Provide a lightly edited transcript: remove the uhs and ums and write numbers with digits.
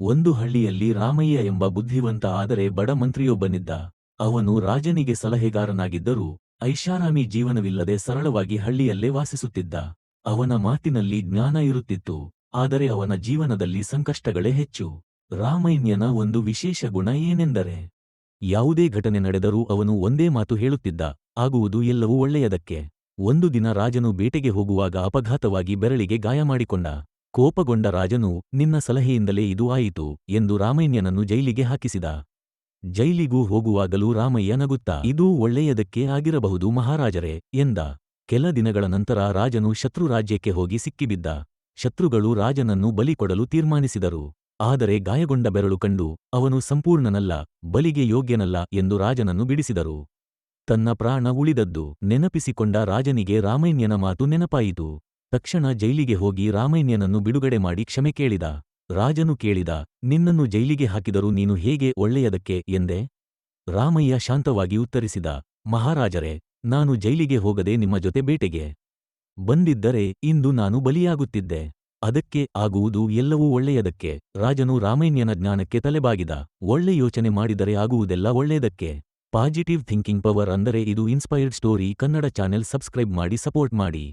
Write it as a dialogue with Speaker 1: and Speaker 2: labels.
Speaker 1: ಒಂದು ಹಳ್ಳಿಯಲ್ಲಿ ರಾಮಯ್ಯ ಎಂಬ ಬುದ್ಧಿವಂತ ಆದರೆ ಬಡ ಮಂತ್ರಿಯೊಬ್ಬನಿದ್ದ. ಅವನು ರಾಜನಿಗೆ ಸಲಹೆಗಾರನಾಗಿದ್ದರೂ ಐಷಾರಾಮಿ ಜೀವನವಿಲ್ಲದೆ ಸರಳವಾಗಿ ಹಳ್ಳಿಯಲ್ಲೇ ವಾಸಿಸುತ್ತಿದ್ದ. ಅವನ ಮಾತಿನಲ್ಲಿ ಜ್ಞಾನ ಇರುತ್ತಿತ್ತು, ಆದರೆ ಅವನ ಜೀವನದಲ್ಲಿ ಸಂಕಷ್ಟಗಳೇ ಹೆಚ್ಚು. ರಾಮಯ್ಯನ ಒಂದು ವಿಶೇಷ ಗುಣ ಏನೆಂದರೆ, ಯಾವುದೇ ಘಟನೆ ನಡೆದರೂ ಅವನು ಒಂದೇ ಮಾತು ಹೇಳುತ್ತಿದ್ದ, ಆಗುವುದು ಎಲ್ಲವೂ ಒಳ್ಳೆಯದಕ್ಕೆ. ಒಂದು ದಿನ ರಾಜನು ಬೇಟೆಗೆ ಹೋಗುವಾಗ ಅಪಘಾತವಾಗಿ ಬೆರಳಿಗೆ ಗಾಯ ಮಾಡಿಕೊಂಡ. ಕೋಪಗೊಂಡ ರಾಜನು, ನಿನ್ನ ಸಲಹೆಯಿಂದಲೇ ಇದು ಆಯಿತು ಎಂದು ರಾಮಯ್ಯನನ್ನು ಜೈಲಿಗೆ ಹಾಕಿಸಿದ. ಜೈಲಿಗೂ ಹೋಗುವಾಗಲೂ ರಾಮಯ್ಯ ನಗುತ್ತಾ, ಇದೂ ಒಳ್ಳೆಯದಕ್ಕೆ ಆಗಿರಬಹುದು ಮಹಾರಾಜರೇ ಎಂದ. ಕೆಲ ದಿನಗಳ ನಂತರ ರಾಜನು ಶತ್ರು ರಾಜ್ಯಕ್ಕೆ ಹೋಗಿ ಸಿಕ್ಕಿಬಿದ್ದ. ಶತ್ರುಗಳು ರಾಜನನ್ನು ಬಲಿ ಕೊಡಲು ತೀರ್ಮಾನಿಸಿದರು. ಆದರೆ ಗಾಯಗೊಂಡ ಬೆರಳು ಕಂಡು ಅವನು ಸಂಪೂರ್ಣನಲ್ಲ, ಬಲಿಗೆ ಯೋಗ್ಯನಲ್ಲ ಎಂದು ರಾಜನನ್ನು ಬಿಡಿಸಿದರು. ತನ್ನ ಪ್ರಾಣ ಉಳಿದದ್ದು ನೆನಪಿಸಿಕೊಂಡ ರಾಜನಿಗೆ ರಾಮಯ್ಯನ ಮಾತು ನೆನಪಾಯಿತು. ತಕ್ಷಣ ಜೈಲಿಗೆ ಹೋಗಿ ರಾಮಯ್ಯನನ್ನು ಬಿಡುಗಡೆ ಮಾಡಿ ಕ್ಷಮೆ ಕೇಳಿದ. ರಾಜನು ಕೇಳಿದ, ನಿನ್ನನ್ನು ಜೈಲಿಗೆ ಹಾಕಿದರೂ ನೀನು ಹೇಗೆ ಒಳ್ಳೆಯದಕ್ಕೆ ಎಂದೆ? ರಾಮಯ್ಯ ಶಾಂತವಾಗಿ ಉತ್ತರಿಸಿದ, ಮಹಾರಾಜರೇ, ನಾನು ಜೈಲಿಗೆ ಹೋಗದೆ ನಿಮ್ಮ ಜೊತೆ ಬೇಟೆಗೆ ಬಂದಿದ್ದರೆ ಇಂದು ನಾನು ಬಲಿಯಾಗುತ್ತಿದ್ದೆ. ಅದಕ್ಕೆ ಆಗುವುದು ಎಲ್ಲವೂ ಒಳ್ಳೆಯದಕ್ಕೆ. ರಾಜನು ರಾಮಯ್ಯನ ಜ್ಞಾನಕ್ಕೆ ತಲೆಬಾಗಿದ. ಒಳ್ಳೆ ಯೋಚನೆ ಮಾಡಿದರೆ ಆಗುವುದೆಲ್ಲ ಒಳ್ಳೆಯದಕ್ಕೆ. ಪಾಸಿಟಿವ್ ಥಿಂಕಿಂಗ್ ಪವರ್ ಅಂದರೆ ಇದು inspired story Kannada channel subscribe ಮಾಡಿ ಸಪೋರ್ಟ್ ಮಾಡಿ.